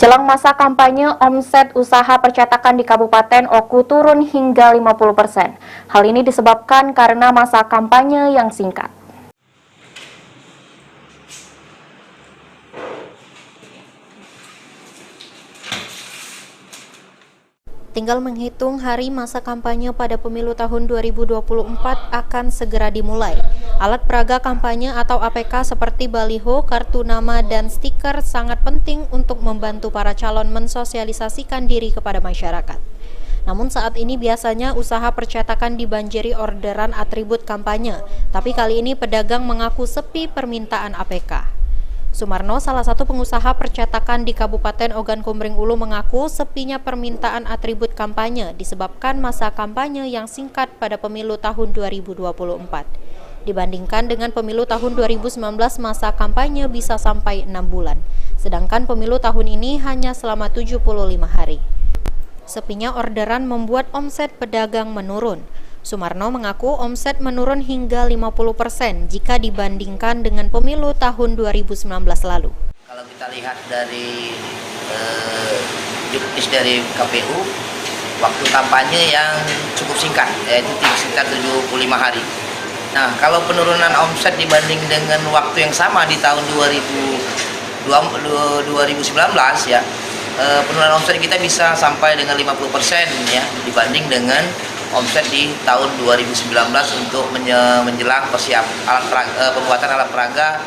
Jelang masa kampanye, omset usaha percetakan di Kabupaten Oku turun hingga 50%. Hal ini disebabkan karena masa kampanye yang singkat. Tinggal menghitung hari masa kampanye pada pemilu tahun 2024 akan segera dimulai. Alat peraga kampanye atau APK seperti baliho, kartu nama, dan stiker sangat penting untuk membantu para calon mensosialisasikan diri kepada masyarakat. Namun saat ini biasanya usaha percetakan dibanjiri orderan atribut kampanye, tapi kali ini pedagang mengaku sepi permintaan APK. Sumarno, salah satu pengusaha percetakan di Kabupaten Ogan Komering Ulu, mengaku sepinya permintaan atribut kampanye disebabkan masa kampanye yang singkat pada pemilu tahun 2024. Dibandingkan dengan pemilu tahun 2019, masa kampanye bisa sampai 6 bulan, sedangkan pemilu tahun ini hanya selama 75 hari. Sepinya orderan membuat omset pedagang menurun. Sumarno mengaku omset menurun hingga 50% jika dibandingkan dengan pemilu tahun 2019 lalu. Kalau kita lihat dari juknis dari KPU, waktu kampanye yang cukup singkat, yaitu sekitar 75 hari. Nah, kalau penurunan omset dibanding dengan waktu yang sama di tahun 2019 ya, penurunan omset kita bisa sampai dengan 50% ya, dibanding dengan omset di tahun 2019 untuk menjelang pembuatan alat peraga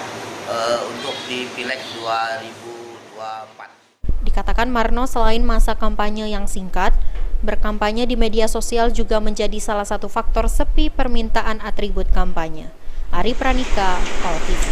untuk di Pileg 2024. Dikatakan Marno, selain masa kampanye yang singkat, berkampanye di media sosial juga menjadi salah satu faktor sepi permintaan atribut kampanye. Ari Pranika, KOL TV.